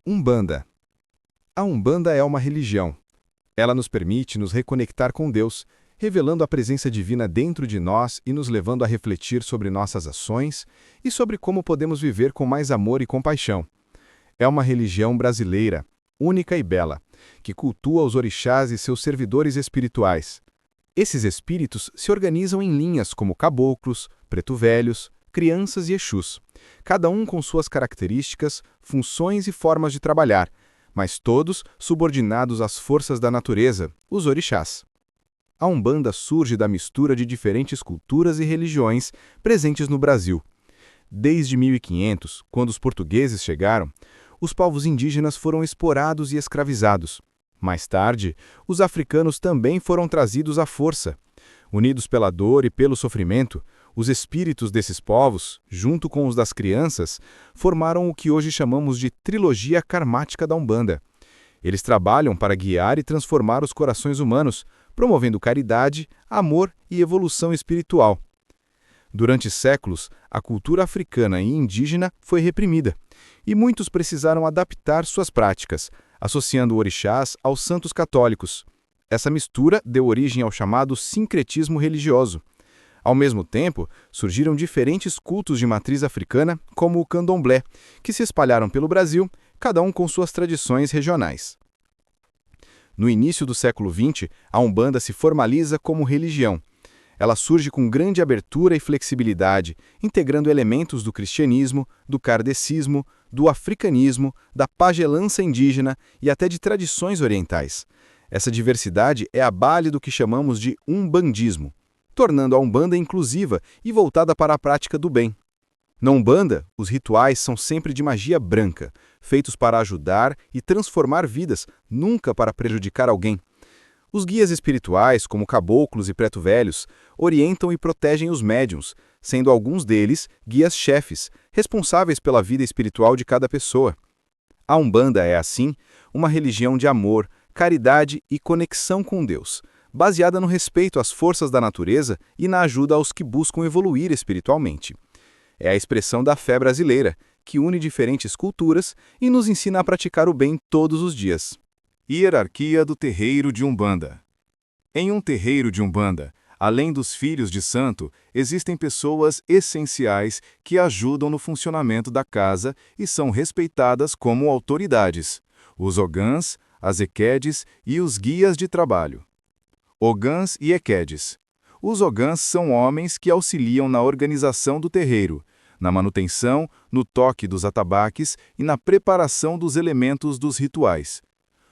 Umbanda. A Umbanda é uma religião. Ela nos permite nos reconectar com Deus, revelando a presença divina dentro de nós e nos levando a refletir sobre nossas ações e sobre como podemos viver com mais amor e compaixão. É uma religião brasileira, única e bela, que cultua os orixás e seus servidores espirituais. Esses espíritos se organizam em linhas como caboclos, preto-velhos, crianças e exus, cada um com suas características, funções e formas de trabalhar, mas todos subordinados às forças da natureza, os orixás. A Umbanda surge da mistura de diferentes culturas e religiões presentes no Brasil. Desde 1500, quando os portugueses chegaram, os povos indígenas foram explorados e escravizados. Mais tarde, os africanos também foram trazidos à força. Unidos pela dor e pelo sofrimento, os espíritos desses povos, junto com os das crianças, formaram o que hoje chamamos de trilogia karmática da Umbanda. Eles trabalham para guiar e transformar os corações humanos, promovendo caridade, amor e evolução espiritual. Durante séculos, a cultura africana e indígena foi reprimida, e muitos precisaram adaptar suas práticas, associando orixás aos santos católicos. Essa mistura deu origem ao chamado sincretismo religioso. Ao mesmo tempo, surgiram diferentes cultos de matriz africana, como o candomblé, que se espalharam pelo Brasil, cada um com suas tradições regionais. No início do século XX, a Umbanda se formaliza como religião. Ela surge com grande abertura e flexibilidade, integrando elementos do cristianismo, do kardecismo, do africanismo, da pagelança indígena e até de tradições orientais. Essa diversidade é a base do que chamamos de umbandismo, tornando a Umbanda inclusiva e voltada para a prática do bem. Na Umbanda, os rituais são sempre de magia branca, feitos para ajudar e transformar vidas, nunca para prejudicar alguém. Os guias espirituais, como caboclos e preto-velhos, orientam e protegem os médiuns, sendo alguns deles guias-chefes, responsáveis pela vida espiritual de cada pessoa. A Umbanda é, assim, uma religião de amor, caridade e conexão com Deus, baseada no respeito às forças da natureza e na ajuda aos que buscam evoluir espiritualmente. É a expressão da fé brasileira, que une diferentes culturas e nos ensina a praticar o bem todos os dias. Hierarquia do terreiro de Umbanda. Em um terreiro de Umbanda, além dos filhos de santo, existem pessoas essenciais que ajudam no funcionamento da casa e são respeitadas como autoridades: os ogãs, as equedes e os guias de trabalho. Ogãs e equedes. Os ogãs são homens que auxiliam na organização do terreiro, na manutenção, no toque dos atabaques e na preparação dos elementos dos rituais.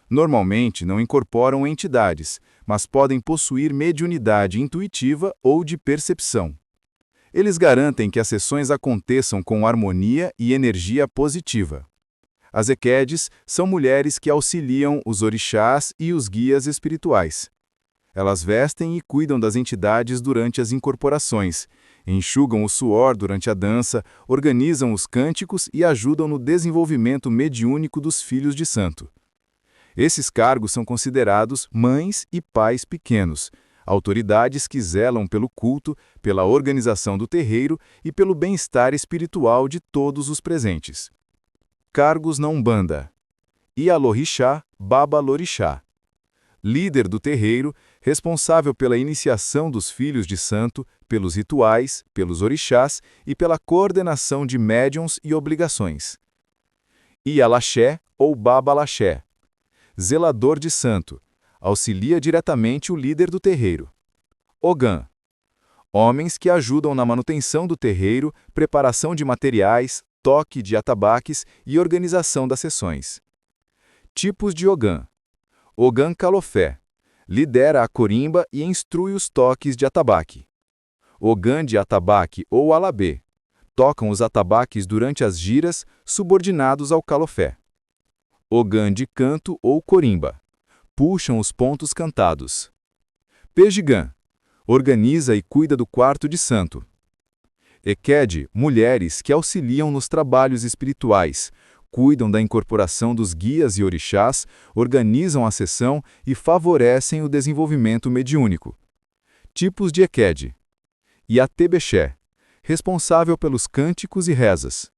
Normalmente não incorporam entidades, mas podem possuir mediunidade intuitiva ou de percepção. Eles garantem que as sessões aconteçam com harmonia e energia positiva. As equedes são mulheres que auxiliam os orixás e os guias espirituais. Elas vestem e cuidam das entidades durante as incorporações, enxugam o suor durante a dança, organizam os cânticos e ajudam no desenvolvimento mediúnico dos filhos de santo. Esses cargos são considerados mães e pais pequenos, autoridades que zelam pelo culto, pela organização do terreiro e pelo bem-estar espiritual de todos os presentes. Cargos na Umbanda. Ialorixá, Babalorixá. Líder do terreiro, responsável pela iniciação dos filhos de santo, pelos rituais, pelos orixás e pela coordenação de médiuns e obrigações. Ialaxé ou Babalaxé. Zelador de santo. Auxilia diretamente o líder do terreiro. Ogã. Homens que ajudam na manutenção do terreiro, preparação de materiais, toque de atabaques e organização das sessões. Tipos de Ogã. Ogã Calofé. Lidera a corimba e instrui os toques de atabaque. Ogã de atabaque ou alabê. Tocam os atabaques durante as giras, subordinados ao calofé. Ogã de canto ou corimba. Puxam os pontos cantados. Pejigã. Organiza e cuida do quarto de santo. Equede, mulheres que auxiliam nos trabalhos espirituais, cuidam da incorporação dos guias e orixás, organizam a sessão e favorecem o desenvolvimento mediúnico. Tipos de equede. Iatebexé, responsável pelos cânticos e rezas.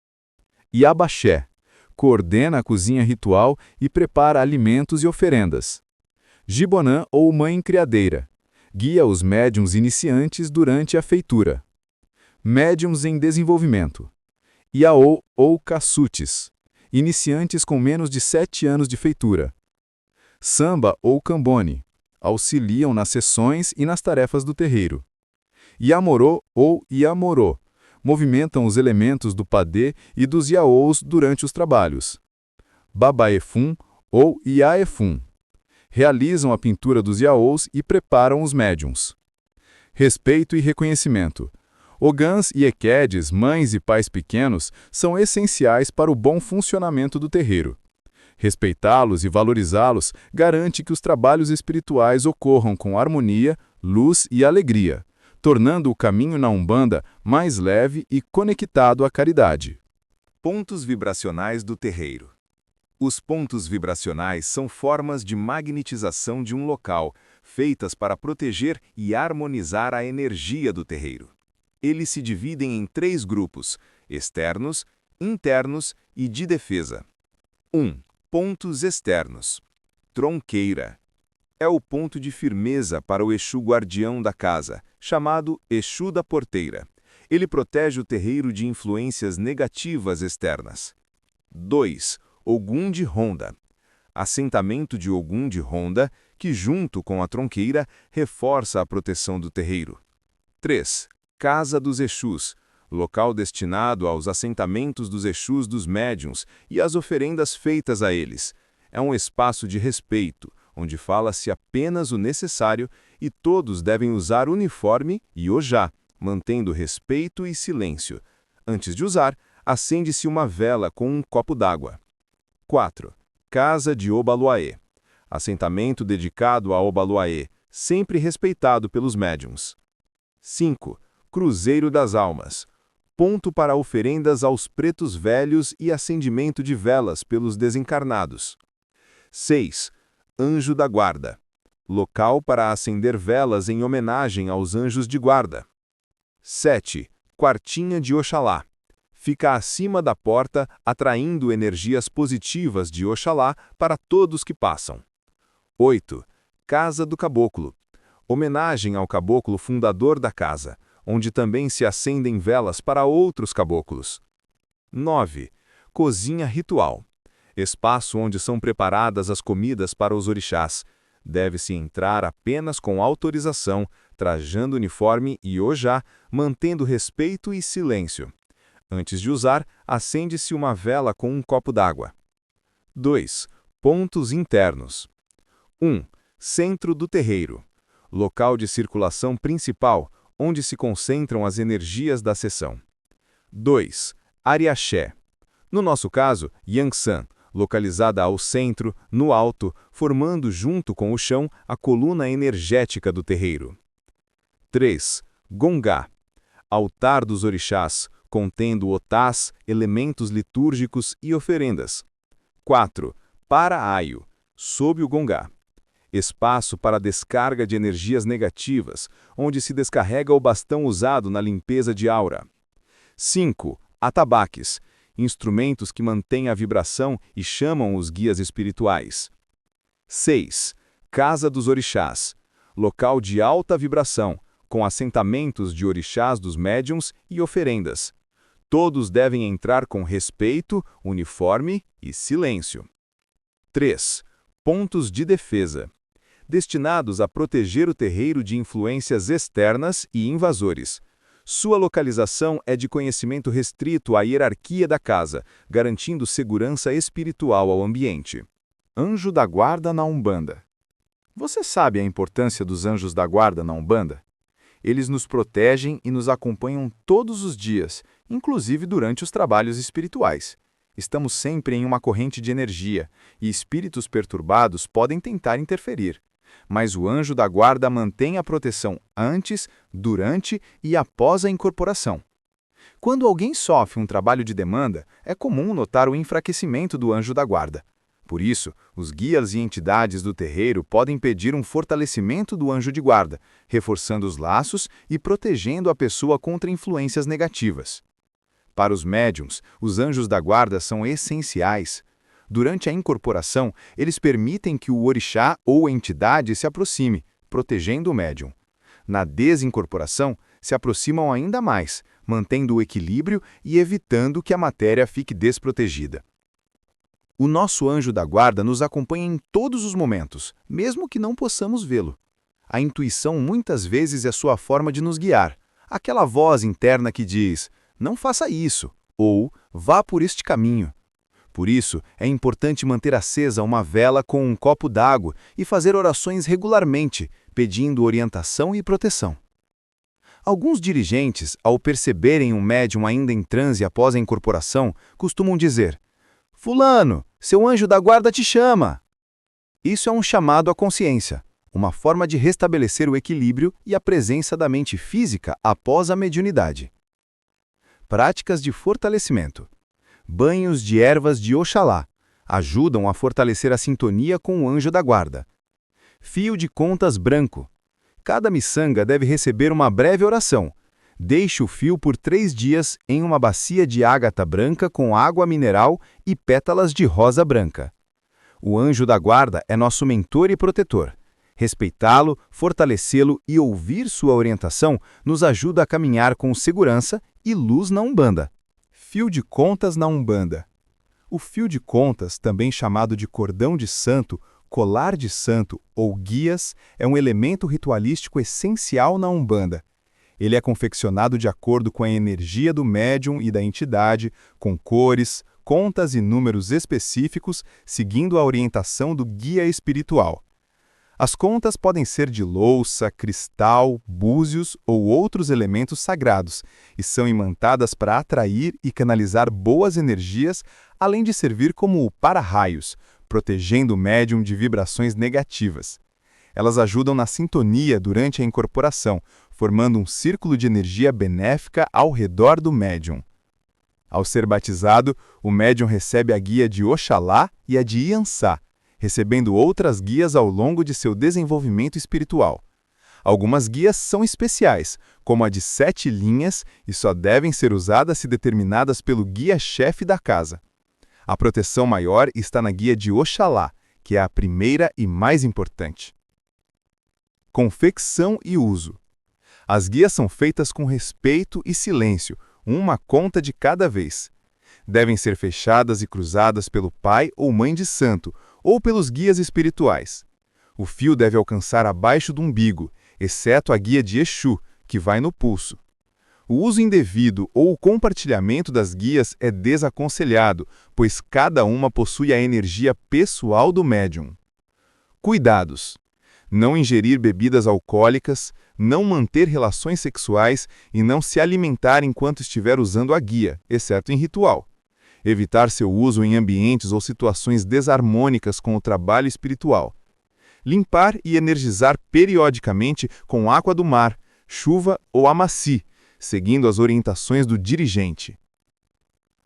Iabaxé, coordena a cozinha ritual e prepara alimentos e oferendas. Gibonã ou mãe criadeira, guia os médiuns iniciantes durante a feitura. Médiuns em desenvolvimento. Iaô ou caçutes, iniciantes com menos de 7 anos de feitura. Samba ou cambone, auxiliam nas sessões e nas tarefas do terreiro. Iamorô ou Iamorô, movimentam os elementos do padê e dos iaôs durante os trabalhos. Babaefum ou Iaefum, realizam a pintura dos iaôs e preparam os médiuns. Respeito e reconhecimento. Ogãs e equedes, mães e pais pequenos, são essenciais para o bom funcionamento do terreiro. Respeitá-los e valorizá-los garante que os trabalhos espirituais ocorram com harmonia, luz e alegria, tornando o caminho na Umbanda mais leve e conectado à caridade. Pontos vibracionais do terreiro. Os pontos vibracionais são formas de magnetização de um local, feitas para proteger e harmonizar a energia do terreiro. Eles se dividem em 3 grupos: externos, internos e de defesa. 1. Pontos externos. Tronqueira. É o ponto de firmeza para o Exu guardião da casa, chamado Exu da Porteira. Ele protege o terreiro de influências negativas externas. 2. Ogum de Ronda. Assentamento de Ogum de Ronda, que junto com a tronqueira reforça a proteção do terreiro. 3. Casa dos Exus. Local destinado aos assentamentos dos Exus dos médiuns e às oferendas feitas a eles. É um espaço de respeito, onde fala-se apenas o necessário e todos devem usar uniforme e ojá, mantendo respeito e silêncio. Antes de usar, acende-se uma vela com um copo d'água. 4. Casa de Obaluaê. Assentamento dedicado a Obaluaê, sempre respeitado pelos médiuns. 5. Cruzeiro das Almas. Ponto para oferendas aos pretos velhos e acendimento de velas pelos desencarnados. 6. Anjo da Guarda. Local para acender velas em homenagem aos anjos de guarda. 7. Quartinha de Oxalá. Fica acima da porta, atraindo energias positivas de Oxalá para todos que passam. 8. Casa do Caboclo. Homenagem ao caboclo fundador da casa, onde também se acendem velas para outros caboclos. 9. Cozinha ritual. Espaço onde são preparadas as comidas para os orixás. Deve-se entrar apenas com autorização, trajando uniforme e ojá, mantendo respeito e silêncio. Antes de usar, acende-se uma vela com um copo d'água. 2. Pontos internos. 1. Centro do terreiro. Local de circulação principal, onde se concentram as energias da sessão. 2. Ariaxé. No nosso caso, Yangsan, localizada ao centro, no alto, formando junto com o chão a coluna energética do terreiro. 3. Gongá. Altar dos orixás, contendo otás, elementos litúrgicos e oferendas. 4. Para-aio, sob o gongá. Espaço para descarga de energias negativas, onde se descarrega o bastão usado na limpeza de aura. 5. Atabaques, instrumentos que mantêm a vibração e chamam os guias espirituais. 6. Casa dos Orixás, local de alta vibração, com assentamentos de orixás dos médiuns e oferendas. Todos devem entrar com respeito, uniforme e silêncio. 3. Pontos de defesa. Destinados a proteger o terreiro de influências externas e invasores. Sua localização é de conhecimento restrito à hierarquia da casa, garantindo segurança espiritual ao ambiente. Anjo da Guarda na Umbanda. Você sabe a importância dos anjos da guarda na Umbanda? Eles nos protegem e nos acompanham todos os dias, inclusive durante os trabalhos espirituais. Estamos sempre em uma corrente de energia, e espíritos perturbados podem tentar interferir. Mas o anjo da guarda mantém a proteção antes, durante e após a incorporação. Quando alguém sofre um trabalho de demanda, é comum notar o enfraquecimento do anjo da guarda. Por isso, os guias e entidades do terreiro podem pedir um fortalecimento do anjo de guarda, reforçando os laços e protegendo a pessoa contra influências negativas. Para os médiuns, os anjos da guarda são essenciais. Durante a incorporação, eles permitem que o orixá ou entidade se aproxime, protegendo o médium. Na desincorporação, se aproximam ainda mais, mantendo o equilíbrio e evitando que a matéria fique desprotegida. O nosso anjo da guarda nos acompanha em todos os momentos, mesmo que não possamos vê-lo. A intuição muitas vezes é sua forma de nos guiar, aquela voz interna que diz: não faça isso, ou vá por este caminho. Por isso, é importante manter acesa uma vela com um copo d'água e fazer orações regularmente, pedindo orientação e proteção. Alguns dirigentes, ao perceberem um médium ainda em transe após a incorporação, costumam dizer: Fulano, seu anjo da guarda te chama. Isso é um chamado à consciência, uma forma de restabelecer o equilíbrio e a presença da mente física após a mediunidade. Práticas de fortalecimento. Banhos de ervas de Oxalá ajudam a fortalecer a sintonia com o anjo da guarda. Fio de contas branco. Cada miçanga deve receber uma breve oração. Deixe o fio por 3 dias em uma bacia de ágata branca com água mineral e pétalas de rosa branca. O anjo da guarda é nosso mentor e protetor. Respeitá-lo, fortalecê-lo e ouvir sua orientação nos ajuda a caminhar com segurança e luz na Umbanda. Fio de contas na Umbanda. O fio de contas, também chamado de cordão de santo, colar de santo ou guias, é um elemento ritualístico essencial na Umbanda. Ele é confeccionado de acordo com a energia do médium e da entidade, com cores, contas e números específicos, seguindo a orientação do guia espiritual. As contas podem ser de louça, cristal, búzios ou outros elementos sagrados, e são imantadas para atrair e canalizar boas energias, além de servir como o para-raios, protegendo o médium de vibrações negativas. Elas ajudam na sintonia durante a incorporação, formando um círculo de energia benéfica ao redor do médium. Ao ser batizado, o médium recebe a guia de Oxalá e a de Iansá, recebendo outras guias ao longo de seu desenvolvimento espiritual. Algumas guias são especiais, como a de 7 linhas, e só devem ser usadas se determinadas pelo guia-chefe da casa. A proteção maior está na guia de Oxalá, que é a primeira e mais importante. Confecção e uso. As guias são feitas com respeito e silêncio, uma conta de cada vez. Devem ser fechadas e cruzadas pelo pai ou mãe de santo, ou pelos guias espirituais. O fio deve alcançar abaixo do umbigo, exceto a guia de Exu, que vai no pulso. O uso indevido ou o compartilhamento das guias é desaconselhado, pois cada uma possui a energia pessoal do médium. Cuidados: não ingerir bebidas alcoólicas, não manter relações sexuais e não se alimentar enquanto estiver usando a guia, exceto em ritual. Evitar seu uso em ambientes ou situações desarmônicas com o trabalho espiritual. Limpar e energizar periodicamente com água do mar, chuva ou amaci, seguindo as orientações do dirigente.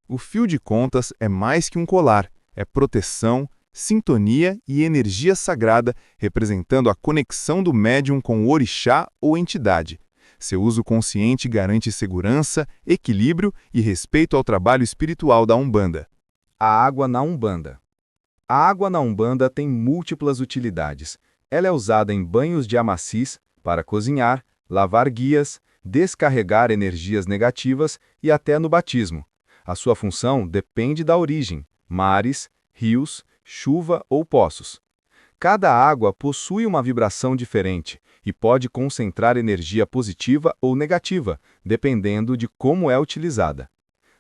O fio de contas é mais que um colar, é proteção, sintonia e energia sagrada, representando a conexão do médium com o orixá ou entidade. Seu uso consciente garante segurança, equilíbrio e respeito ao trabalho espiritual da Umbanda. A água na Umbanda. A água na Umbanda tem múltiplas utilidades. Ela é usada em banhos de amacis, para cozinhar, lavar guias, descarregar energias negativas e até no batismo. A sua função depende da origem, mares, rios, chuva ou poços. Cada água possui uma vibração diferente e pode concentrar energia positiva ou negativa, dependendo de como é utilizada.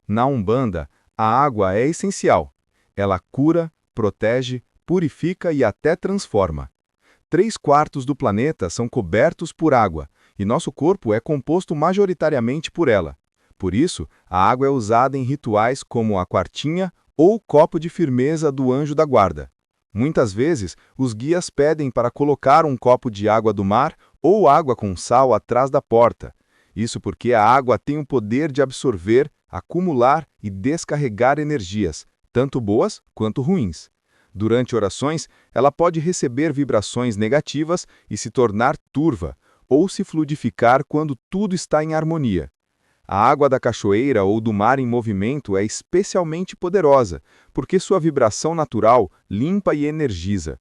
Na Umbanda, a água é essencial. Ela cura, protege, purifica e até transforma. 3/4 do planeta são cobertos por água, e nosso corpo é composto majoritariamente por ela. Por isso, a água é usada em rituais como a quartinha ou o copo de firmeza do anjo da guarda. Muitas vezes, os guias pedem para colocar um copo de água do mar ou água com sal atrás da porta. Isso porque a água tem o poder de absorver, acumular e descarregar energias, tanto boas quanto ruins. Durante orações, ela pode receber vibrações negativas e se tornar turva, ou se fluidificar quando tudo está em harmonia. A água da cachoeira ou do mar em movimento é especialmente poderosa, porque sua vibração natural limpa e energiza.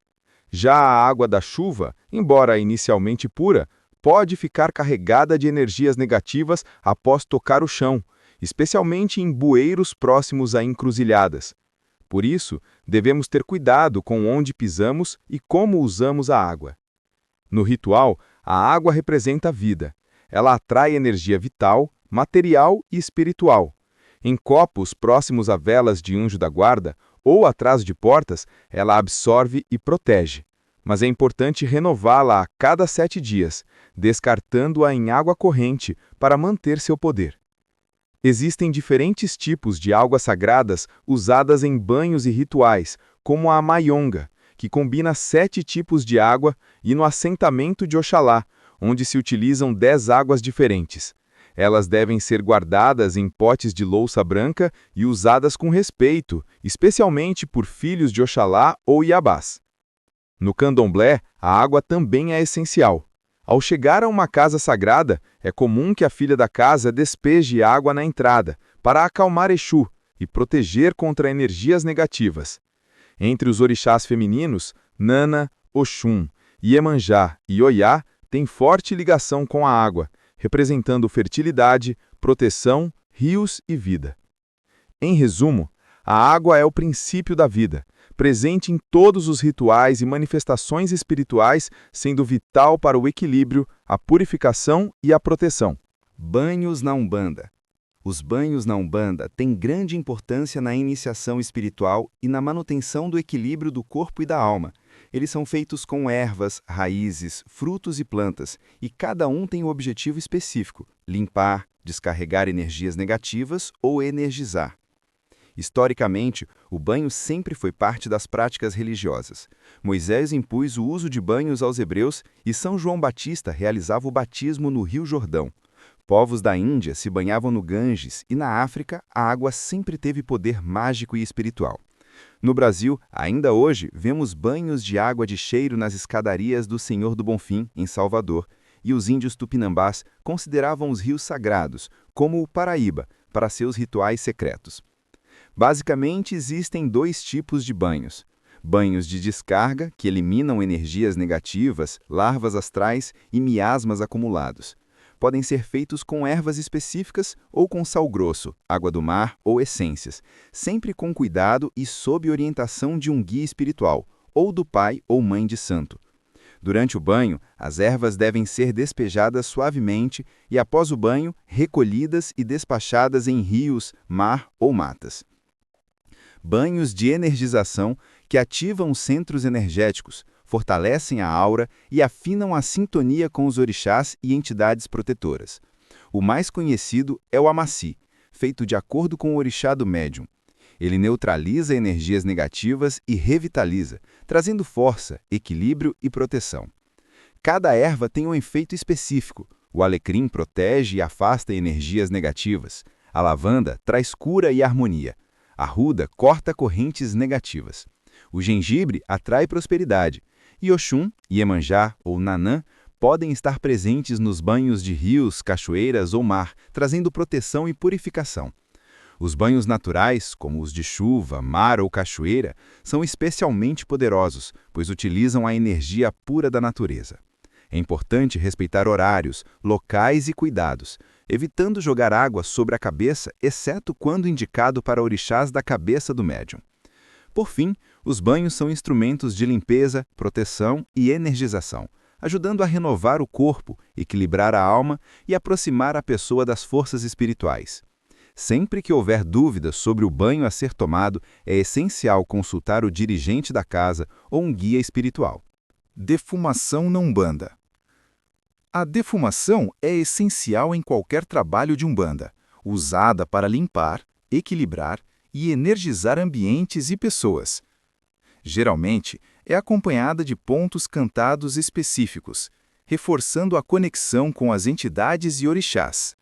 Já a água da chuva, embora inicialmente pura, pode ficar carregada de energias negativas após tocar o chão, especialmente em bueiros próximos a encruzilhadas. Por isso, devemos ter cuidado com onde pisamos e como usamos a água. No ritual, a água representa a vida. Ela atrai energia vital, material e espiritual. Em copos próximos a velas de anjo da guarda ou atrás de portas, ela absorve e protege. Mas é importante renová-la a cada 7 dias, descartando-a em água corrente para manter seu poder. Existem diferentes tipos de águas sagradas usadas em banhos e rituais, como a Mayonga, que combina 7 tipos de água, e no assentamento de Oxalá, onde se utilizam 10 águas diferentes. Elas devem ser guardadas em potes de louça branca e usadas com respeito, especialmente por filhos de Oxalá ou Iabás. No candomblé, a água também é essencial. Ao chegar a uma casa sagrada, é comum que a filha da casa despeje água na entrada, para acalmar Exu e proteger contra energias negativas. Entre os orixás femininos, Nana, Oxum, Iemanjá e Oiá têm forte ligação com a água, representando fertilidade, proteção, rios e vida. Em resumo, a água é o princípio da vida, presente em todos os rituais e manifestações espirituais, sendo vital para o equilíbrio, a purificação e a proteção. Banhos na Umbanda. Os banhos na Umbanda têm grande importância na iniciação espiritual e na manutenção do equilíbrio do corpo e da alma. Eles são feitos com ervas, raízes, frutos e plantas, e cada um tem um objetivo específico: limpar, descarregar energias negativas ou energizar. Historicamente, o banho sempre foi parte das práticas religiosas. Moisés impôs o uso de banhos aos hebreus e São João Batista realizava o batismo no Rio Jordão. Povos da Índia se banhavam no Ganges e na África a água sempre teve poder mágico e espiritual. No Brasil, ainda hoje, vemos banhos de água de cheiro nas escadarias do Senhor do Bonfim, em Salvador, e os índios tupinambás consideravam os rios sagrados, como o Paraíba, para seus rituais secretos. Basicamente, existem 2 tipos de banhos. Banhos de descarga, que eliminam energias negativas, larvas astrais e miasmas acumulados. Podem ser feitos com ervas específicas ou com sal grosso, água do mar ou essências, sempre com cuidado e sob orientação de um guia espiritual, ou do pai ou mãe de santo. Durante o banho, as ervas devem ser despejadas suavemente e, após o banho, recolhidas e despachadas em rios, mar ou matas. Banhos de energização que ativam os centros energéticos, fortalecem a aura e afinam a sintonia com os orixás e entidades protetoras. O mais conhecido é o Amaci, feito de acordo com o orixá do médium. Ele neutraliza energias negativas e revitaliza, trazendo força, equilíbrio e proteção. Cada erva tem um efeito específico. O alecrim protege e afasta energias negativas. A lavanda traz cura e harmonia. A ruda corta correntes negativas. O gengibre atrai prosperidade. E Oxum, Iemanjá ou Nanã podem estar presentes nos banhos de rios, cachoeiras ou mar, trazendo proteção e purificação. Os banhos naturais, como os de chuva, mar ou cachoeira, são especialmente poderosos, pois utilizam a energia pura da natureza. É importante respeitar horários, locais e cuidados, evitando jogar água sobre a cabeça, exceto quando indicado para orixás da cabeça do médium. Por fim, os banhos são instrumentos de limpeza, proteção e energização, ajudando a renovar o corpo, equilibrar a alma e aproximar a pessoa das forças espirituais. Sempre que houver dúvidas sobre o banho a ser tomado, é essencial consultar o dirigente da casa ou um guia espiritual. Defumação na Umbanda. A defumação é essencial em qualquer trabalho de Umbanda, usada para limpar, equilibrar e energizar ambientes e pessoas. Geralmente, é acompanhada de pontos cantados específicos, reforçando a conexão com as entidades e orixás.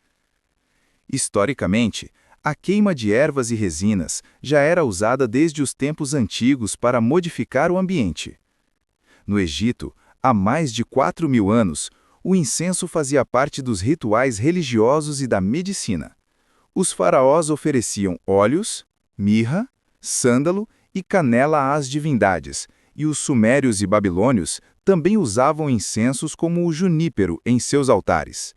Historicamente, a queima de ervas e resinas já era usada desde os tempos antigos para modificar o ambiente. No Egito, há mais de 4.000 anos, o incenso fazia parte dos rituais religiosos e da medicina. Os faraós ofereciam óleos, mirra, sândalo e canela às divindades, e os sumérios e babilônios também usavam incensos como o junípero em seus altares.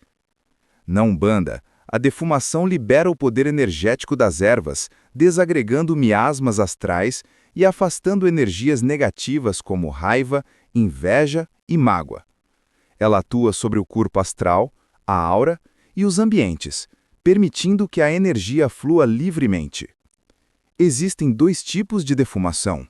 Na Umbanda, a defumação libera o poder energético das ervas, desagregando miasmas astrais e afastando energias negativas como raiva, inveja e mágoa. Ela atua sobre o corpo astral, a aura e os ambientes, permitindo que a energia flua livremente. Existem 2 tipos de defumação.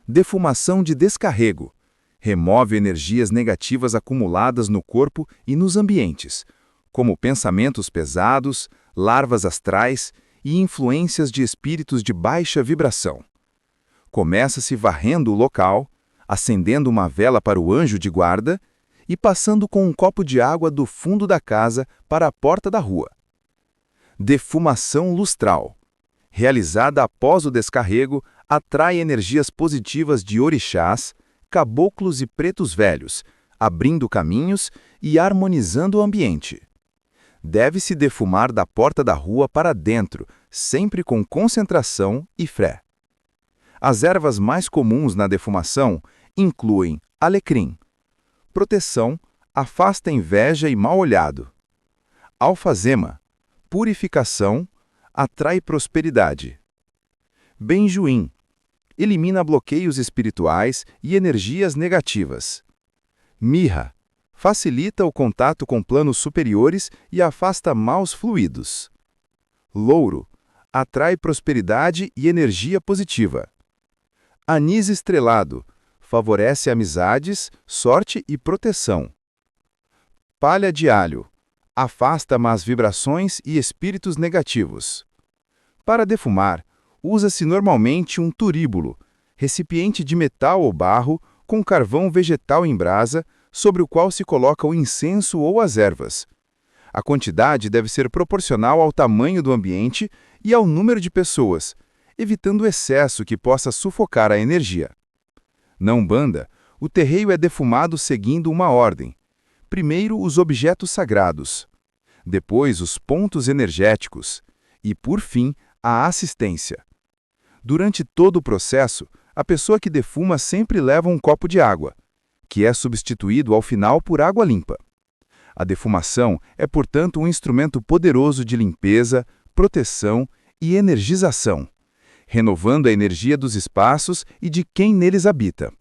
Defumação de descarrego. Remove energias negativas acumuladas no corpo e nos ambientes, como pensamentos pesados, larvas astrais e influências de espíritos de baixa vibração. Começa-se varrendo o local, acendendo uma vela para o anjo de guarda e passando com um copo de água do fundo da casa para a porta da rua. Defumação lustral. Realizada após o descarrego, atrai energias positivas de orixás, caboclos e pretos velhos, abrindo caminhos e harmonizando o ambiente. Deve-se defumar da porta da rua para dentro, sempre com concentração e fé. As ervas mais comuns na defumação incluem alecrim. Proteção, afasta inveja e mal-olhado. Alfazema, purificação, atrai prosperidade. Benjuim, elimina bloqueios espirituais e energias negativas. Mirra, facilita o contato com planos superiores e afasta maus fluidos. Louro, atrai prosperidade e energia positiva. Anis estrelado, favorece amizades, sorte e proteção. Palha de alho, afasta más vibrações e espíritos negativos. Para defumar, usa-se normalmente um turíbulo, recipiente de metal ou barro com carvão vegetal em brasa, sobre o qual se coloca o incenso ou as ervas. A quantidade deve ser proporcional ao tamanho do ambiente e ao número de pessoas, evitando o excesso que possa sufocar a energia. Na Umbanda, o terreiro é defumado seguindo uma ordem. Primeiro, os objetos sagrados. Depois, os pontos energéticos. E, por fim, a assistência. Durante todo o processo, a pessoa que defuma sempre leva um copo de água, que é substituído ao final por água limpa. A defumação é, portanto, um instrumento poderoso de limpeza, proteção e energização, renovando a energia dos espaços e de quem neles habita.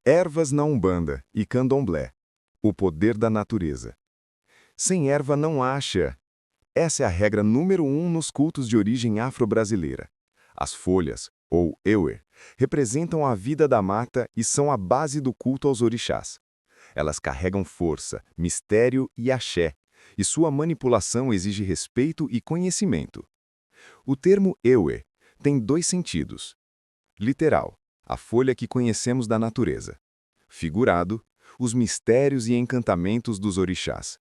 Ervas na Umbanda e Candomblé. O poder da natureza. Sem erva não há axé. Essa é a regra número 1 nos cultos de origem afro-brasileira. As folhas, ou ewe, representam a vida da mata e são a base do culto aos orixás. Elas carregam força, mistério e axé, e sua manipulação exige respeito e conhecimento. O termo ewe tem 2 sentidos. Literal, a folha que conhecemos da natureza. Figurado, os mistérios e encantamentos dos orixás.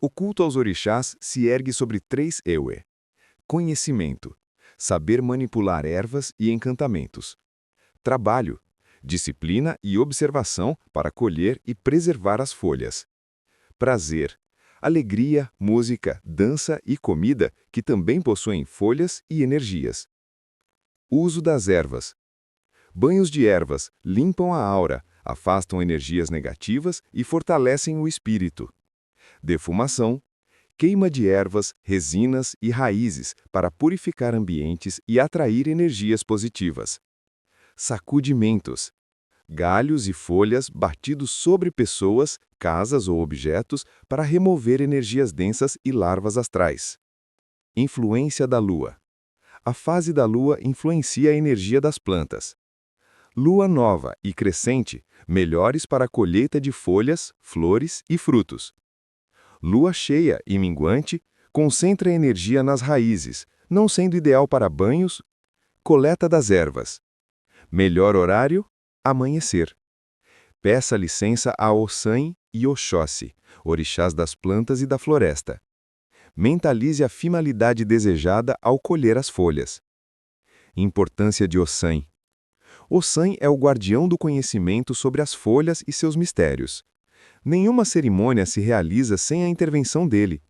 O culto aos orixás se ergue sobre 3 ewe. Conhecimento, saber manipular ervas e encantamentos. Trabalho, disciplina e observação para colher e preservar as folhas. Prazer, alegria, música, dança e comida que também possuem folhas e energias. Uso das ervas. Banhos de ervas limpam a aura, afastam energias negativas e fortalecem o espírito. Defumação. Queima de ervas, resinas e raízes para purificar ambientes e atrair energias positivas. Sacudimentos. Galhos e folhas batidos sobre pessoas, casas ou objetos para remover energias densas e larvas astrais. Influência da lua. A fase da lua influencia a energia das plantas. Lua nova e crescente, melhores para a colheita de folhas, flores e frutos. Lua cheia e minguante, concentra energia nas raízes, não sendo ideal para banhos. Coleta das ervas. Melhor horário, amanhecer. Peça licença a Ossan e Oxóssi, orixás das plantas e da floresta. Mentalize a finalidade desejada ao colher as folhas. Importância de Ossan. Ossan é o guardião do conhecimento sobre as folhas e seus mistérios. Nenhuma cerimônia se realiza sem a intervenção dele.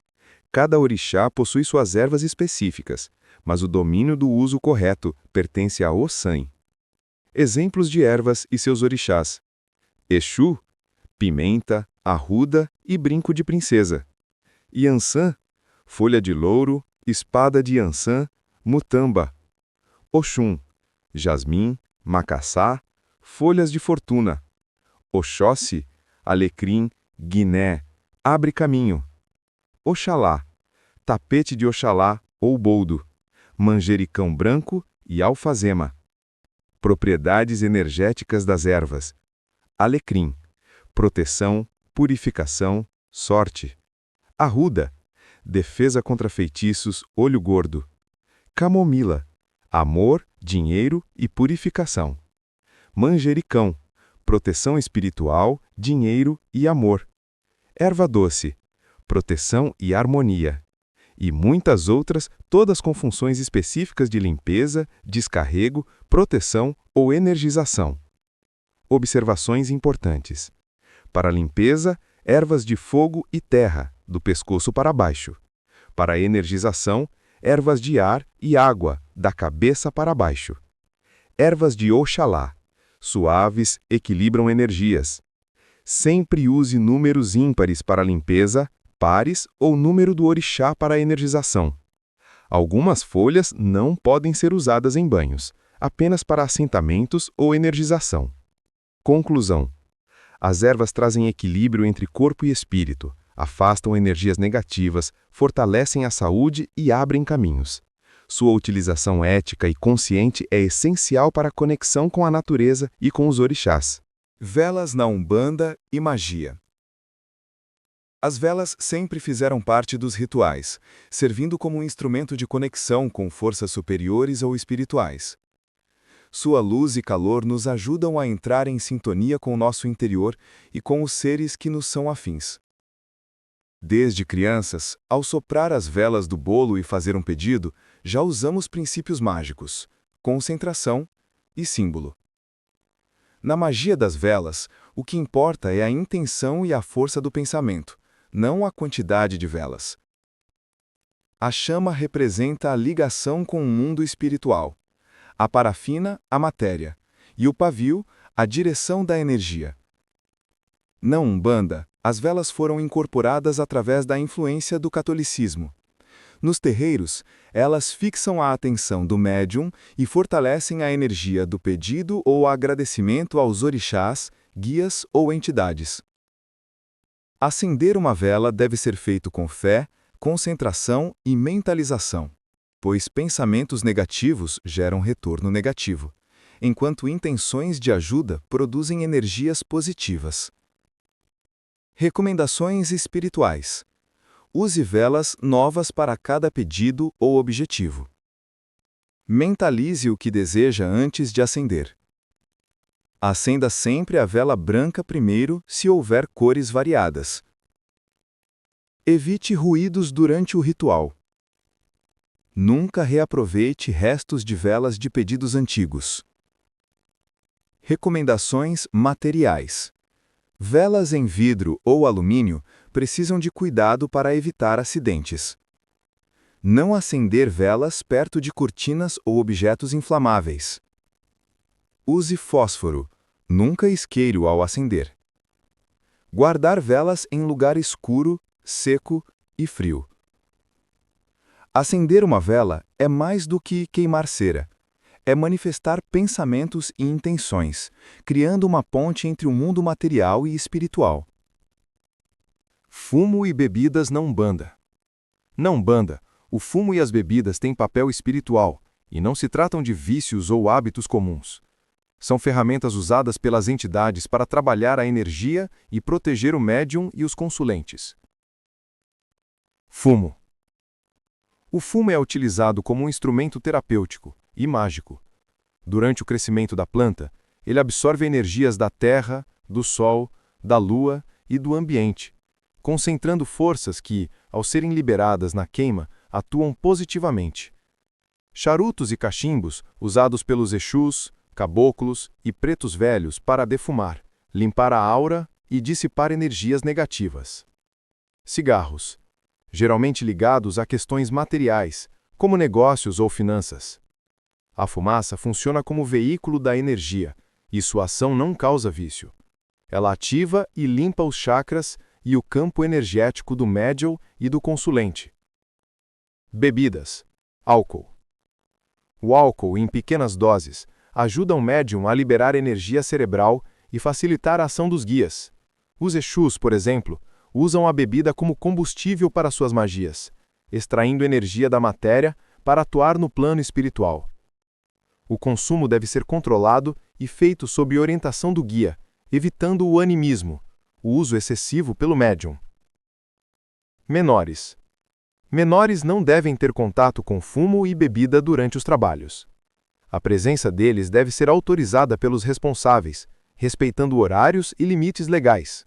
Cada orixá possui suas ervas específicas, mas o domínio do uso correto pertence a Ossan. Exemplos de ervas e seus orixás: Exu, pimenta, arruda e brinco de princesa. Yansan, folha de louro, espada de Yansan, mutamba. Oxum, jasmim, macaçá, folhas de fortuna. Oxóssi, alecrim, guiné, abre caminho. Oxalá, tapete de Oxalá ou boldo, manjericão branco e alfazema. Propriedades energéticas das ervas: alecrim, proteção, purificação, sorte. Arruda, defesa contra feitiços, olho gordo. Camomila, amor, dinheiro e purificação. Manjericão, proteção espiritual, dinheiro e amor. Erva doce, proteção e harmonia. E muitas outras, todas com funções específicas de limpeza, descarrego, proteção ou energização. Observações importantes. Para limpeza, ervas de fogo e terra, do pescoço para baixo. Para energização, ervas de ar e água, da cabeça para baixo. Ervas de Oxalá, suaves, equilibram energias. Sempre use números ímpares para limpeza, pares ou número do orixá para energização. Algumas folhas não podem ser usadas em banhos, apenas para assentamentos ou energização. Conclusão: as ervas trazem equilíbrio entre corpo e espírito, afastam energias negativas, fortalecem a saúde e abrem caminhos. Sua utilização ética e consciente é essencial para a conexão com a natureza e com os orixás. Velas na Umbanda e magia. As velas sempre fizeram parte dos rituais, servindo como um instrumento de conexão com forças superiores ou espirituais. Sua luz e calor nos ajudam a entrar em sintonia com o nosso interior e com os seres que nos são afins. Desde crianças, ao soprar as velas do bolo e fazer um pedido, já usamos princípios mágicos, concentração e símbolo. Na magia das velas, o que importa é a intenção e a força do pensamento, não a quantidade de velas. A chama representa a ligação com o mundo espiritual, a parafina, a matéria, e o pavio, a direção da energia. Na Umbanda, as velas foram incorporadas através da influência do catolicismo. Nos terreiros, elas fixam a atenção do médium e fortalecem a energia do pedido ou agradecimento aos orixás, guias ou entidades. Acender uma vela deve ser feito com fé, concentração e mentalização, pois pensamentos negativos geram retorno negativo, enquanto intenções de ajuda produzem energias positivas. Recomendações espirituais. Use velas novas para cada pedido ou objetivo. Mentalize o que deseja antes de acender. Acenda sempre a vela branca primeiro, se houver cores variadas. Evite ruídos durante o ritual. Nunca reaproveite restos de velas de pedidos antigos. Recomendações materiais. Velas em vidro ou alumínio precisam de cuidado para evitar acidentes. Não acender velas perto de cortinas ou objetos inflamáveis. Use fósforo, nunca isqueiro ao acender. Guardar velas em lugar escuro, seco e frio. Acender uma vela é mais do que queimar cera. É manifestar pensamentos e intenções, criando uma ponte entre o mundo material e espiritual. Fumo e bebidas na Umbanda. Na Umbanda, o fumo e as bebidas têm papel espiritual, e não se tratam de vícios ou hábitos comuns. São ferramentas usadas pelas entidades para trabalhar a energia e proteger o médium e os consulentes. Fumo. O fumo é utilizado como um instrumento terapêutico e mágico. Durante o crescimento da planta, ele absorve energias da terra, do sol, da lua e do ambiente, concentrando forças que, ao serem liberadas na queima, atuam positivamente. Charutos e cachimbos, usados pelos exus, caboclos e pretos velhos para defumar, limpar a aura e dissipar energias negativas. Cigarros. geralmente ligados a questões materiais, como negócios ou finanças. A fumaça funciona como veículo da energia, e sua ação não causa vício. Ela ativa e limpa os chakras e o campo energético do médium e do consulente. Bebidas. Álcool. O álcool, em pequenas doses, ajuda o médium a liberar energia cerebral e facilitar a ação dos guias. Os Exus, por exemplo, usam a bebida como combustível para suas magias, extraindo energia da matéria para atuar no plano espiritual. O consumo deve ser controlado e feito sob orientação do guia, evitando o animismo, o uso excessivo pelo médium. Menores. Menores não devem ter contato com fumo e bebida durante os trabalhos. A presença deles deve ser autorizada pelos responsáveis, respeitando horários e limites legais.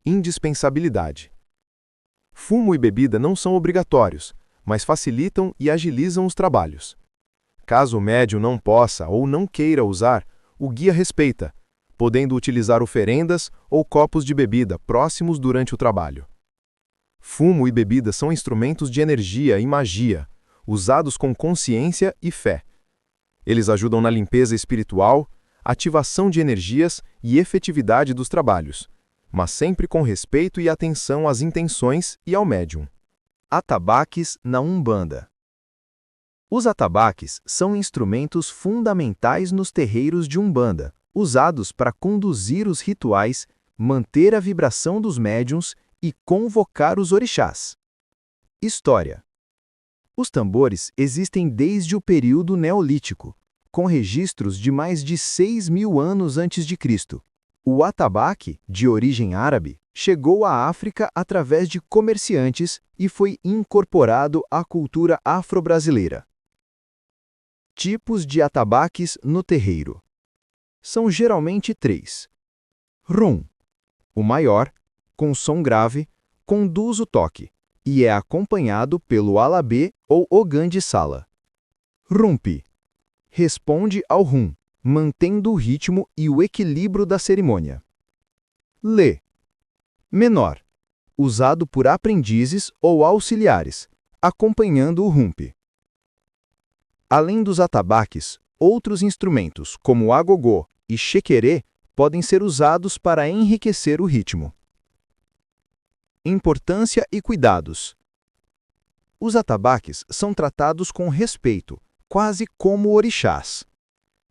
Indispensabilidade. Fumo e bebida não são obrigatórios, mas facilitam e agilizam os trabalhos. Caso o médium não possa ou não queira usar, o guia respeita, podendo utilizar oferendas ou copos de bebida próximos durante o trabalho. Fumo e bebida são instrumentos de energia e magia, usados com consciência e fé. Eles ajudam na limpeza espiritual, ativação de energias e efetividade dos trabalhos, mas sempre com respeito e atenção às intenções e ao médium. Atabaques na Umbanda. Os atabaques são instrumentos fundamentais nos terreiros de Umbanda, usados para conduzir os rituais, manter a vibração dos médiuns e convocar os orixás. História. Os tambores existem desde o período neolítico, com registros de mais de 6.000 anos antes de Cristo. O atabaque, de origem árabe, chegou à África através de comerciantes e foi incorporado à cultura afro-brasileira. Tipos de atabaques no terreiro. São geralmente 3. Rum. O maior, com som grave, conduz o toque e é acompanhado pelo alabê ou ogã de sala. Rumpi. Responde ao rum, mantendo o ritmo e o equilíbrio da cerimônia. Lê. Menor. Usado por aprendizes ou auxiliares, acompanhando o rumpi. Além dos atabaques, outros instrumentos, como agogô e xequerê, podem ser usados para enriquecer o ritmo. Importância e cuidados. Os atabaques são tratados com respeito, quase como orixás.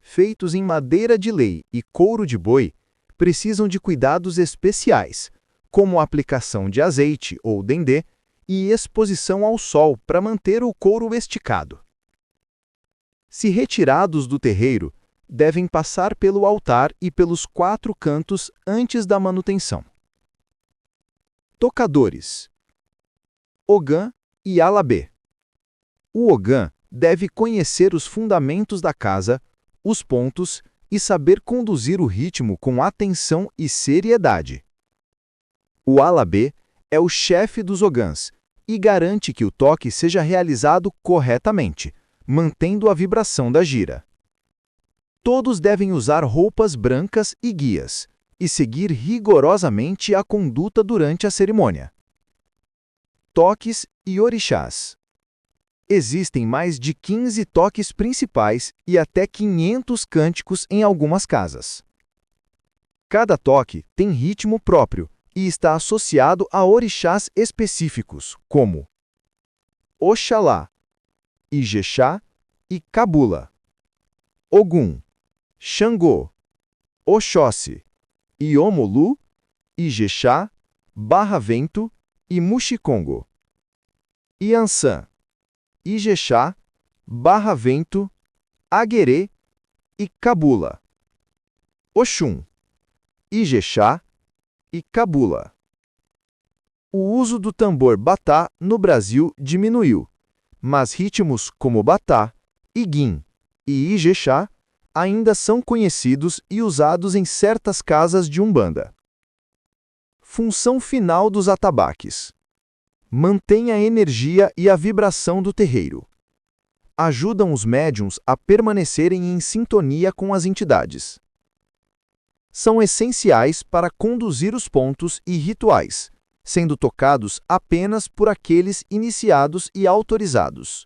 Feitos em madeira de lei e couro de boi, precisam de cuidados especiais, como a aplicação de azeite ou dendê e exposição ao sol para manter o couro esticado. Se retirados do terreiro, devem passar pelo altar e pelos 4 cantos antes da manutenção. Tocadores. Ogã e alabê. O ogã deve conhecer os fundamentos da casa, os pontos e saber conduzir o ritmo com atenção e seriedade. O alabê é o chefe dos ogãs e garante que o toque seja realizado corretamente, mantendo a vibração da gira. Todos devem usar roupas brancas e guias e seguir rigorosamente a conduta durante a cerimônia. Toques e orixás. Existem mais de 15 toques principais e até 500 cânticos em algumas casas. Cada toque tem ritmo próprio e está associado a orixás específicos, como Oxalá, Ijexá e Cabula, Ogum, Xangô, Oxóssi, Iomolu, Ijexá, Barra-Vento e Muxicongo. Iansã, Ijexá, Barra-Vento, Aguerê e Cabula. Oxum, Ijexá e Cabula. O uso do tambor batá no Brasil diminuiu, mas ritmos como batá, iguim e ijexá ainda são conhecidos e usados em certas casas de Umbanda. Função final dos atabaques. Mantém a energia e a vibração do terreiro. Ajudam os médiuns a permanecerem em sintonia com as entidades. São essenciais para conduzir os pontos e rituais, sendo tocados apenas por aqueles iniciados e autorizados.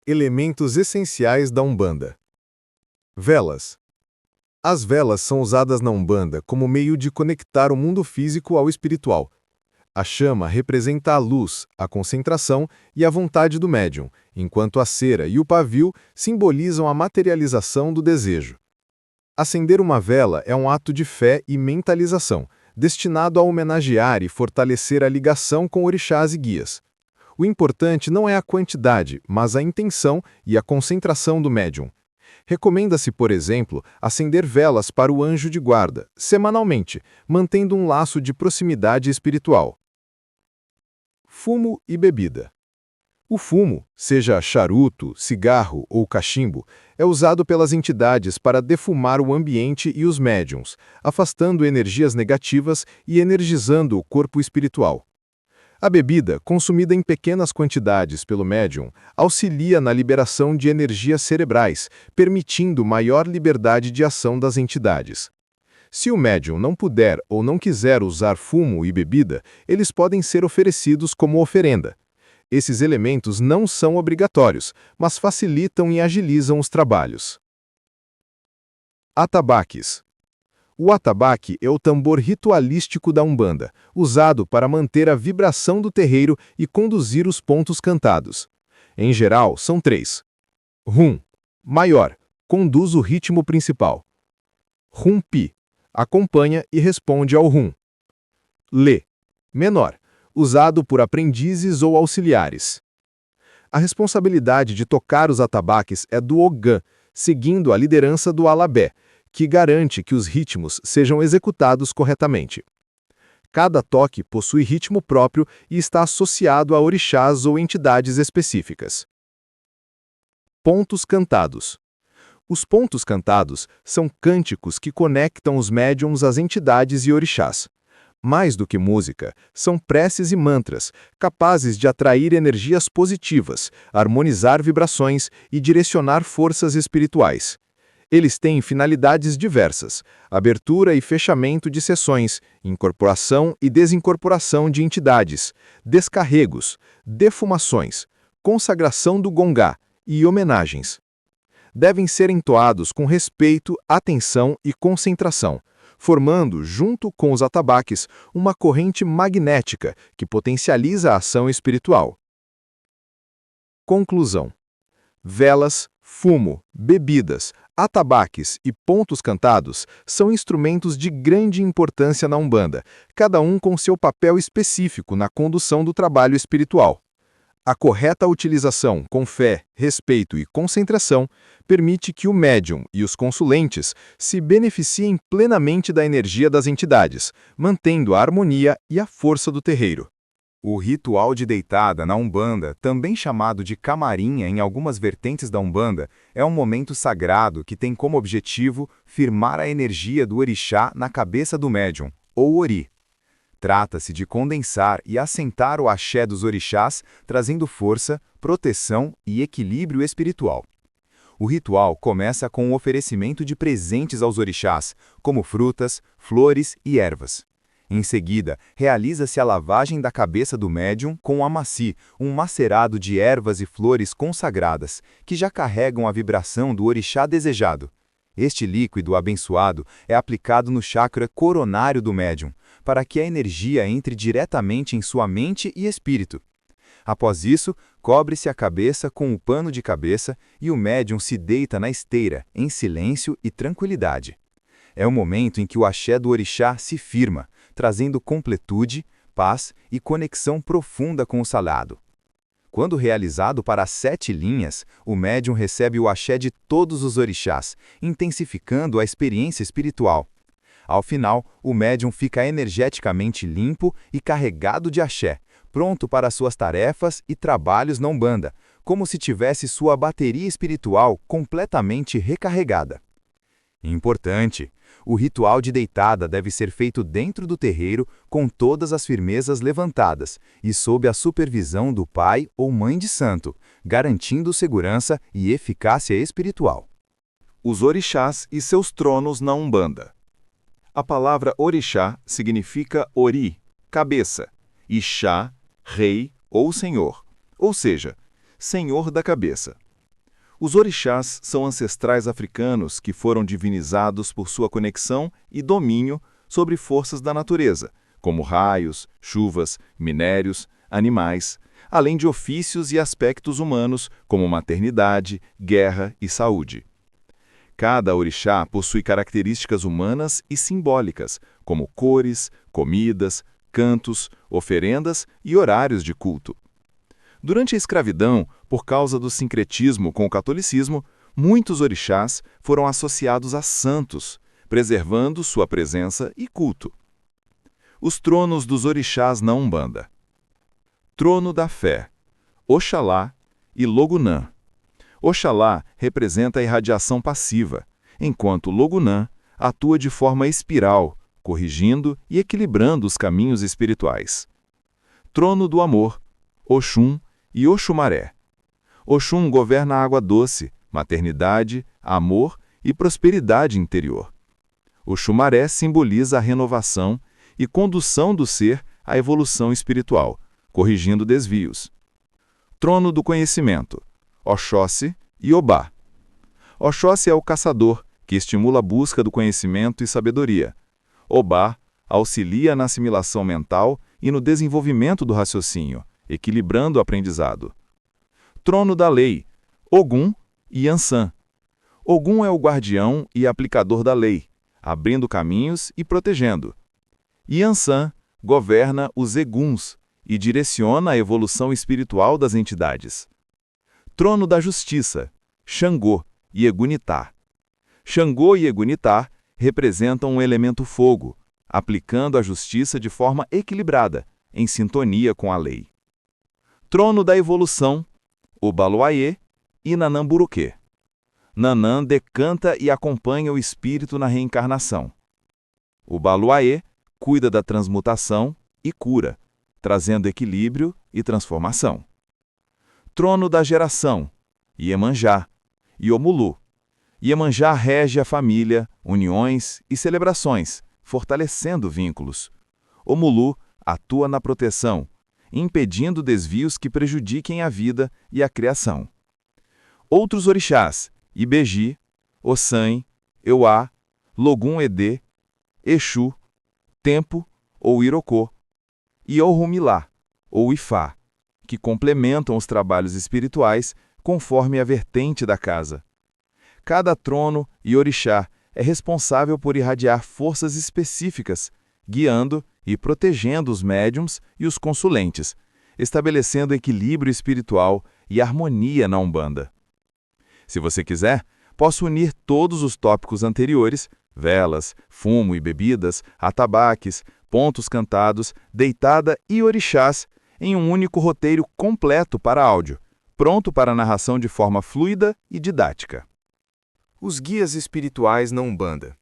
Elementos essenciais da Umbanda. Velas. As velas são usadas na Umbanda como meio de conectar o mundo físico ao espiritual. A chama representa a luz, a concentração e a vontade do médium, enquanto a cera e o pavio simbolizam a materialização do desejo. Acender uma vela é um ato de fé e mentalização, destinado a homenagear e fortalecer a ligação com orixás e guias. O importante não é a quantidade, mas a intenção e a concentração do médium. Recomenda-se, por exemplo, acender velas para o anjo de guarda, semanalmente, mantendo um laço de proximidade espiritual. Fumo e bebida. O fumo, seja charuto, cigarro ou cachimbo, é usado pelas entidades para defumar o ambiente e os médiuns, afastando energias negativas e energizando o corpo espiritual. A bebida, consumida em pequenas quantidades pelo médium, auxilia na liberação de energias cerebrais, permitindo maior liberdade de ação das entidades. Se o médium não puder ou não quiser usar fumo e bebida, eles podem ser oferecidos como oferenda. Esses elementos não são obrigatórios, mas facilitam e agilizam os trabalhos. Atabaques. O atabaque é o tambor ritualístico da Umbanda, usado para manter a vibração do terreiro e conduzir os pontos cantados. Em geral, são 3. Rum, maior, conduz o ritmo principal. Rum-pi, acompanha e responde ao rum. Lê, menor, usado por aprendizes ou auxiliares. A responsabilidade de tocar os atabaques é do ogã, seguindo a liderança do alabé, que garante que os ritmos sejam executados corretamente. Cada toque possui ritmo próprio e está associado a orixás ou entidades específicas. Pontos cantados. Os pontos cantados são cânticos que conectam os médiums às entidades e orixás. Mais do que música, são preces e mantras, capazes de atrair energias positivas, harmonizar vibrações e direcionar forças espirituais. Eles têm finalidades diversas: abertura e fechamento de sessões, incorporação e desincorporação de entidades, descarregos, defumações, consagração do gongá e homenagens. Devem ser entoados com respeito, atenção e concentração, formando, junto com os atabaques, uma corrente magnética que potencializa a ação espiritual. Conclusão. Velas, fumo, bebidas, atabaques e pontos cantados são instrumentos de grande importância na Umbanda, cada um com seu papel específico na condução do trabalho espiritual. A correta utilização com fé, respeito e concentração permite que o médium e os consulentes se beneficiem plenamente da energia das entidades, mantendo a harmonia e a força do terreiro. O ritual de deitada na Umbanda, também chamado de camarinha em algumas vertentes da Umbanda, é um momento sagrado que tem como objetivo firmar a energia do orixá na cabeça do médium, ou ori. Trata-se de condensar e assentar o axé dos orixás, trazendo força, proteção e equilíbrio espiritual. O ritual começa com o oferecimento de presentes aos orixás, como frutas, flores e ervas. Em seguida, realiza-se a lavagem da cabeça do médium com o amaci, um macerado de ervas e flores consagradas, que já carregam a vibração do orixá desejado. Este líquido abençoado é aplicado no chakra coronário do médium, para que a energia entre diretamente em sua mente e espírito. Após isso, cobre-se a cabeça com o pano de cabeça e o médium se deita na esteira, em silêncio e tranquilidade. É o momento em que o axé do orixá se firma, trazendo completude, paz e conexão profunda com o sagrado. Quando realizado para as 7 linhas, o médium recebe o axé de todos os orixás, intensificando a experiência espiritual. Ao final, o médium fica energeticamente limpo e carregado de axé, pronto para suas tarefas e trabalhos na Umbanda, como se tivesse sua bateria espiritual completamente recarregada. Importante! O ritual de deitada deve ser feito dentro do terreiro com todas as firmezas levantadas e sob a supervisão do pai ou mãe de santo, garantindo segurança e eficácia espiritual. Os orixás e seus tronos na Umbanda. A palavra orixá significa ori, cabeça, e Xá, rei ou senhor, ou seja, senhor da cabeça. Os orixás são ancestrais africanos que foram divinizados por sua conexão e domínio sobre forças da natureza, como raios, chuvas, minérios, animais, além de ofícios e aspectos humanos, como maternidade, guerra e saúde. Cada orixá possui características humanas e simbólicas, como cores, comidas, cantos, oferendas e horários de culto. Durante a escravidão, por causa do sincretismo com o catolicismo, muitos orixás foram associados a santos, preservando sua presença e culto. Os tronos dos orixás na Umbanda. Trono da Fé, Oxalá e Logunã. Oxalá representa a irradiação passiva, enquanto Logunã atua de forma espiral, corrigindo e equilibrando os caminhos espirituais. Trono do Amor, Oxum e Oxumaré. Oxum governa a água doce, maternidade, amor e prosperidade interior. Oxumaré simboliza a renovação e condução do ser à evolução espiritual, corrigindo desvios. Trono do Conhecimento, Oxóssi e Obá. Oxóssi é o caçador, que estimula a busca do conhecimento e sabedoria. Obá auxilia na assimilação mental e no desenvolvimento do raciocínio, equilibrando o aprendizado. Trono da Lei, Ogum e Ansã. Ogum é o guardião e aplicador da lei, abrindo caminhos e protegendo. E Ansã governa os Eguns e direciona a evolução espiritual das entidades. Trono da Justiça, Xangô e Egunitá. Xangô e Egunitá representam um elemento fogo, aplicando a justiça de forma equilibrada, em sintonia com a lei. Trono da Evolução, Obaloaiê e Nanamburuquê. Nanã decanta e acompanha o espírito na reencarnação. Obaloaiê cuida da transmutação e cura, trazendo equilíbrio e transformação. Trono da Geração, Iemanjá e Omulu. Iemanjá rege a família, uniões e celebrações, fortalecendo vínculos. Omulu atua na proteção, impedindo desvios que prejudiquem a vida e a criação. Outros orixás, Ibeji, Ossan, Euá, Logum-Edê, Exu, Tempo ou Irocô, e Orumilá, ou Ifá, que complementam os trabalhos espirituais conforme a vertente da casa. Cada trono e orixá é responsável por irradiar forças específicas, guiando e protegendo os médiums e os consulentes, estabelecendo equilíbrio espiritual e harmonia na Umbanda. Se você quiser, posso unir todos os tópicos anteriores, velas, fumo e bebidas, atabaques, pontos cantados, deitada e orixás, em um único roteiro completo para áudio, pronto para narração de forma fluida e didática. Os guias espirituais na Umbanda.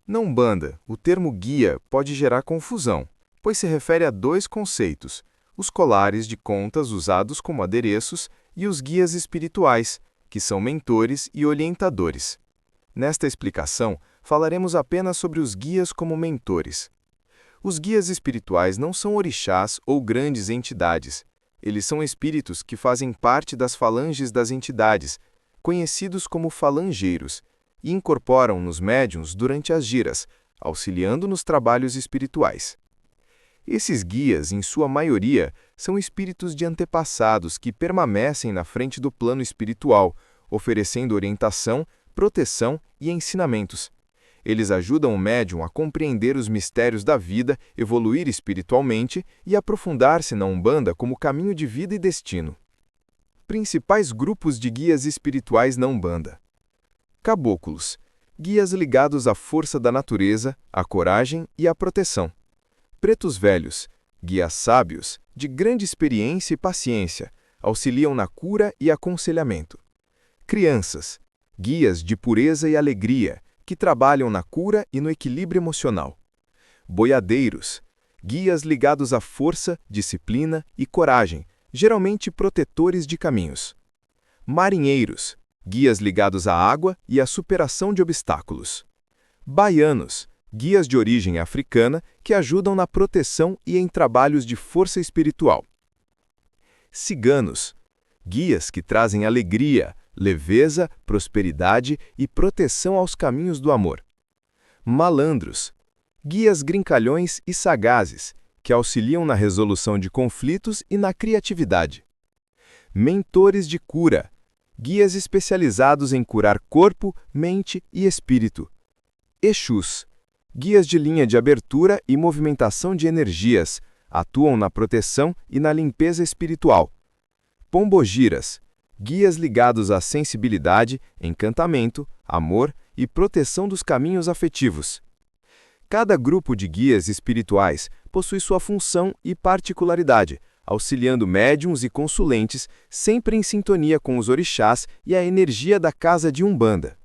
Na Umbanda, o termo guia pode gerar confusão, pois se refere a dois conceitos: os colares de contas usados como adereços e os guias espirituais, que são mentores e orientadores. Nesta explicação, falaremos apenas sobre os guias como mentores. Os guias espirituais não são orixás ou grandes entidades. Eles são espíritos que fazem parte das falanges das entidades, conhecidos como falangeiros, e incorporam nos médiuns durante as giras, auxiliando nos trabalhos espirituais. Esses guias, em sua maioria, são espíritos de antepassados que permanecem na frente do plano espiritual, oferecendo orientação, proteção e ensinamentos. Eles ajudam o médium a compreender os mistérios da vida, evoluir espiritualmente e aprofundar-se na Umbanda como caminho de vida e destino. Principais grupos de guias espirituais na Umbanda. Caboclos, guias ligados à força da natureza, à coragem e à proteção. Pretos velhos, guias sábios, de grande experiência e paciência, auxiliam na cura e aconselhamento. Crianças, guias de pureza e alegria, que trabalham na cura e no equilíbrio emocional. Boiadeiros, guias ligados à força, disciplina e coragem, geralmente protetores de caminhos. Marinheiros, guias ligados à água e à superação de obstáculos. Baianos, Guias de origem africana que ajudam na proteção e em trabalhos de força espiritual. Ciganos, guias que trazem alegria, leveza, prosperidade e proteção aos caminhos do amor. Malandros, guias brincalhões e sagazes, que auxiliam na resolução de conflitos e na criatividade. Mentores de cura, guias especializados em curar corpo, mente e espírito. Exus, guias de linha de abertura e movimentação de energias, atuam na proteção e na limpeza espiritual. Pombogiras, guias ligados à sensibilidade, encantamento, amor e proteção dos caminhos afetivos. Cada grupo de guias espirituais possui sua função e particularidade, auxiliando médiuns e consulentes sempre em sintonia com os orixás e a energia da casa de Umbanda.